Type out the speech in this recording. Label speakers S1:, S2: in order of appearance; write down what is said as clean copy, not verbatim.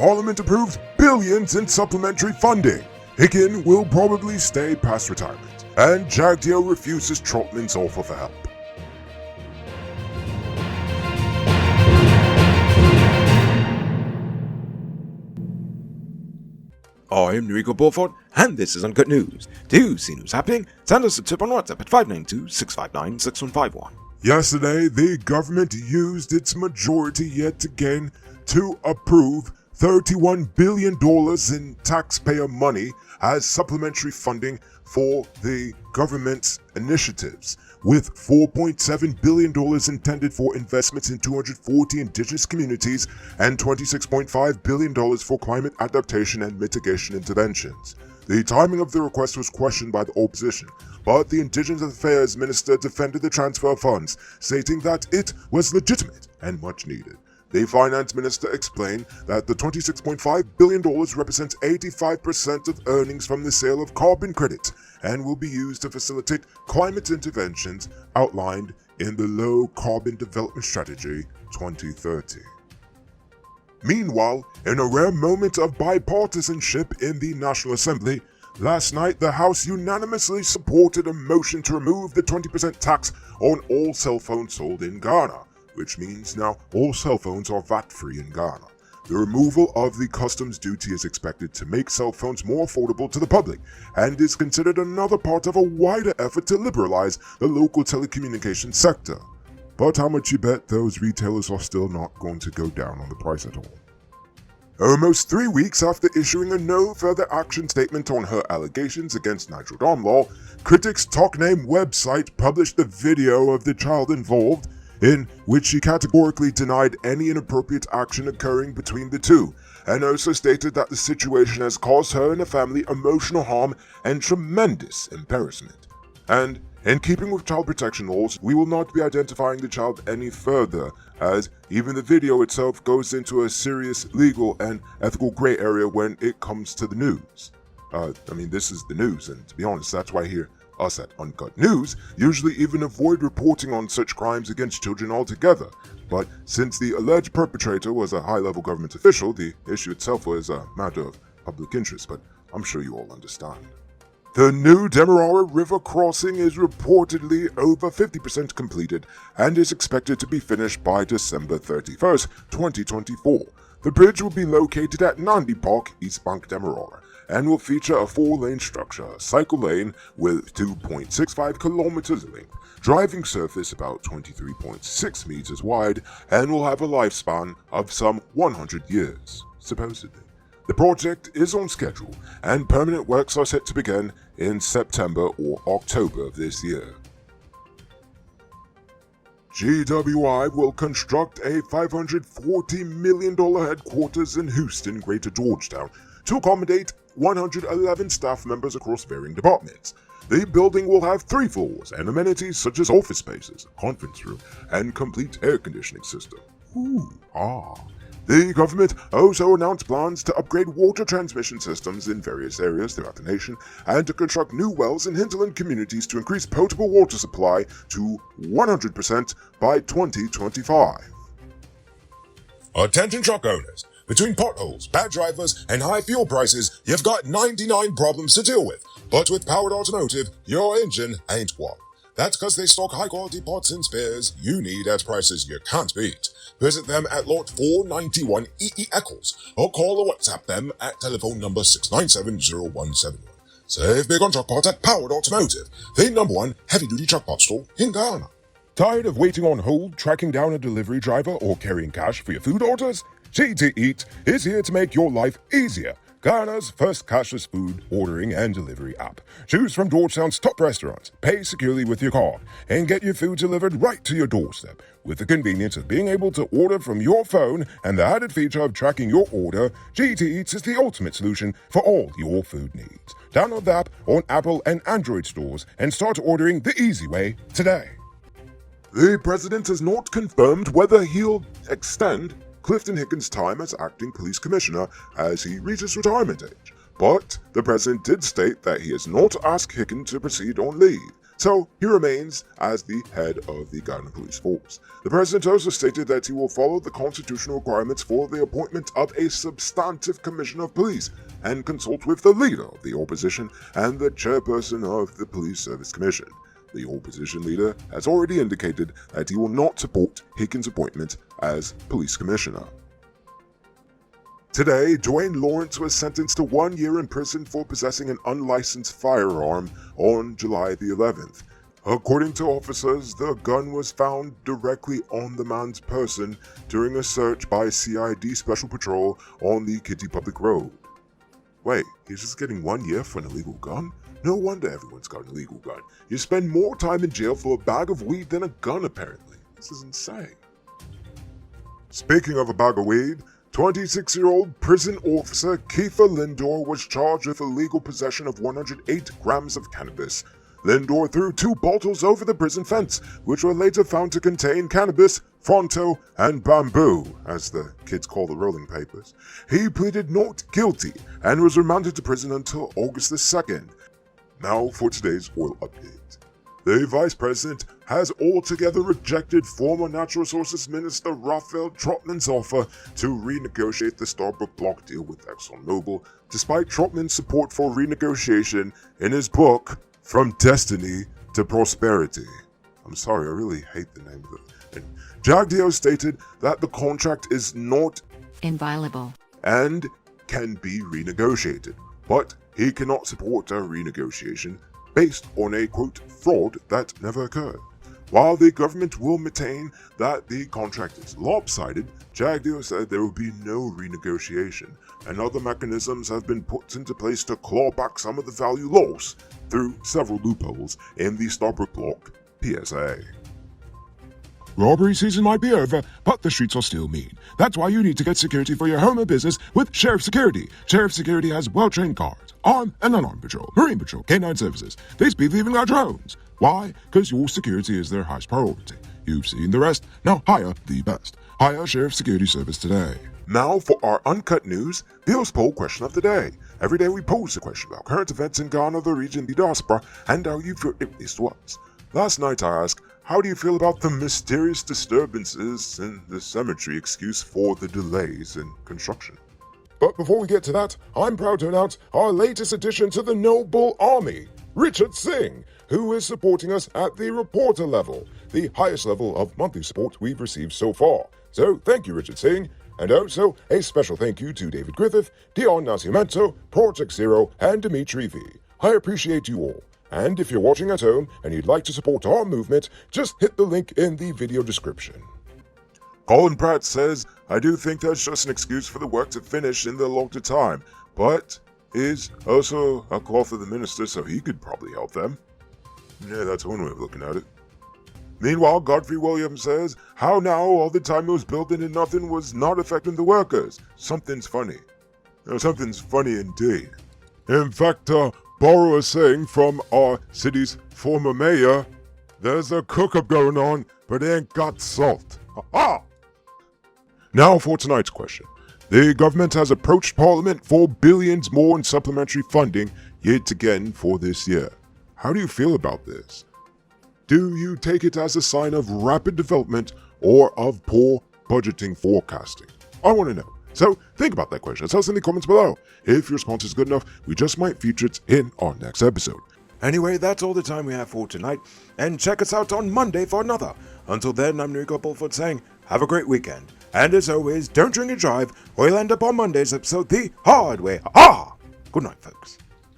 S1: Parliament approved billions in supplementary funding. Hickman will probably stay past retirement, and Jagdeo refuses Trotman's offer for help.
S2: I'm Enrico Beaufort, and this is Uncut News. To see news happening, send us a tip on WhatsApp at 592-659-6151.
S1: Yesterday, the government used its majority yet again to approve $31 billion in taxpayer money as supplementary funding for the government's initiatives, with $4.7 billion intended for investments in 240 indigenous communities and $26.5 billion for climate adaptation and mitigation interventions. The timing of the request was questioned by the opposition, but the Indigenous Affairs Minister defended the transfer of funds, stating that it was legitimate and much needed. The Finance Minister explained that the $26.5 billion represents 85% of earnings from the sale of carbon credits and will be used to facilitate climate interventions outlined in the Low Carbon Development Strategy 2030. Meanwhile, in a rare moment of bipartisanship in the National Assembly, last night the House unanimously supported a motion to remove the 20% tax on all cell phones sold in Ghana, which means now all cell phones are VAT-free in Ghana. The removal of the customs duty is expected to make cell phones more affordable to the public and is considered another part of a wider effort to liberalize the local telecommunications sector. But how much you bet those retailers are still not going to go down on the price at all? Almost 3 weeks after issuing a no further action statement on her allegations against Nigel Domlaw, Critics Talk Name website published a video of the child involved, in which she categorically denied any inappropriate action occurring between the two, and also stated that the situation has caused her and her family emotional harm and tremendous embarrassment. And in keeping with child protection laws, we will not be identifying the child any further, as even the video itself goes into a serious legal and ethical gray area when it comes to the news. This is the news, and to be honest, that's why us at Uncut News usually even avoid reporting on such crimes against children altogether. But since the alleged perpetrator was a high-level government official, the issue itself was a matter of public interest, but I'm sure you all understand. The new Demerara River crossing is reportedly over 50% completed and is expected to be finished by December 31st, 2024. The bridge will be located at Nandi Park, East Bank, Demerara, and will feature a 4-lane structure, a cycle lane with 2.65 kilometers length, driving surface about 23.6 meters wide, and will have a lifespan of some 100 years, supposedly. The project is on schedule, and permanent works are set to begin in September or October of this year. GWI will construct a $540 million headquarters in Houston, Greater Georgetown, to accommodate 111 staff members across varying departments. The building will have 3 floors and amenities such as office spaces, a conference room, and complete air conditioning system. The government also announced plans to upgrade water transmission systems in various areas throughout the nation and to construct new wells in hinterland communities to increase potable water supply to 100% by 2025.
S3: Attention truck owners. Between potholes, bad drivers, and high fuel prices, you've got 99 problems to deal with. But with Powered Automotive, your engine ain't one. That's because they stock high-quality parts and spares you need at prices you can't beat. Visit them at Lot 491 EE Eccles, or call or WhatsApp them at telephone number 6970171. Save big on truck parts at Powered Automotive, the #1 heavy-duty truck parts store in Ghana.
S1: Tired of waiting on hold, tracking down a delivery driver, or carrying cash for your food orders? GTEats is here to make your life easier. Ghana's first cashless food ordering and delivery app. Choose from Georgetown's top restaurants, pay securely with your card, and get your food delivered right to your doorstep. With the convenience of being able to order from your phone and the added feature of tracking your order, GTEats is the ultimate solution for all your food needs. Download the app on Apple and Android stores and start ordering the easy way today. The president has not confirmed whether he'll extend Clifton Hickman's time as acting police commissioner as he reaches retirement age. But the president did state that he has not asked Hickman to proceed on leave, so he remains as the head of the Guyana Police Force. The president also stated that he will follow the constitutional requirements for the appointment of a substantive commissioner of police and consult with the leader of the opposition and the chairperson of the Police Service Commission. The opposition leader has already indicated that he will not support Hickman's appointment as police commissioner. Today, Dwayne Lawrence was sentenced to 1 year in prison for possessing an unlicensed firearm on July the 11th. According to officers, the gun was found directly on the man's person during a search by CID Special Patrol on the Kitty Public Road. Wait, he's just getting 1 year for an illegal gun? No wonder everyone's got an illegal gun. You spend more time in jail for a bag of weed than a gun, apparently. This is insane. Speaking of a bag of weed, 26-year-old prison officer Kiefer Lindor was charged with illegal possession of 108 grams of cannabis. Lindor threw 2 bottles over the prison fence, which were later found to contain cannabis, Fronto, and bamboo, as the kids call the rolling papers. He pleaded not guilty and was remanded to prison until August the 2nd. Now for today's oil update. The Vice President has altogether rejected former Natural Resources Minister Raphael Trotman's offer to renegotiate the Starbuck block deal with ExxonMobil, despite Trotman's support for renegotiation in his book, From Destiny to Prosperity. I'm sorry, I really hate the name of it. And Jagdeo stated that the contract is not
S4: inviolable
S1: and can be renegotiated, but he cannot support a renegotiation based on a, quote, fraud that never occurred. While the government will maintain that the contract is lopsided, Jagdeo said there will be no renegotiation, and other mechanisms have been put into place to claw back some of the value lost through several loopholes in the Starbuck block PSA.
S3: Robbery season might be over, but the streets are still mean. That's why you need to get security for your home or business with Sheriff Security. Sheriff Security has well-trained guards, armed and unarmed patrol, Marine Patrol, K-9 services. They speed even our drones. Why? Because your security is their highest priority. You've seen the rest. Now hire the best. Hire Sheriff Security Service today.
S1: Now for our Uncut News, Bill's poll question of the day. Every day we pose a question about current events in Ghana, the region, the diaspora, and how you feel it is to us. Last night I asked, how do you feel about the mysterious disturbances in the cemetery excuse for the delays in construction?
S3: But before we get to that, I'm proud to announce our latest addition to the Noble Army, Richard Singh, who is supporting us at the reporter level, the highest level of monthly support we've received so far. So thank you, Richard Singh. And also a special thank you to David Griffith, Dion Nascimento, Project Zero, and Dimitri V. I appreciate you all. And if you're watching at home and you'd like to support our movement, just hit the link in the video description.
S1: Colin Pratt says, I do think that's just an excuse for the work to finish in the allotted time, but is also a call for the minister so he could probably help them. Yeah, that's one way of looking at it. Meanwhile, Godfrey Williams says, how now all the time he was building and nothing was not affecting the workers? Something's funny. Something's funny indeed. In fact, borrow a saying from our city's former mayor, there's a cook-up going on, but it ain't got salt. Ha-ha! Now for tonight's question. The government has approached Parliament for billions more in supplementary funding yet again for this year. How do you feel about this? Do you take it as a sign of rapid development or of poor budgeting forecasting? I want to know. So think about that question. Tell us in the comments below. If your response is good enough, we just might feature it in our next episode.
S2: Anyway, that's all the time we have for tonight, and check us out on Monday for another. Until then, I'm Rico Bulford saying, have a great weekend. And as always, don't drink and drive, or you'll end up on Monday's episode the hard way. Ha! Good night, folks.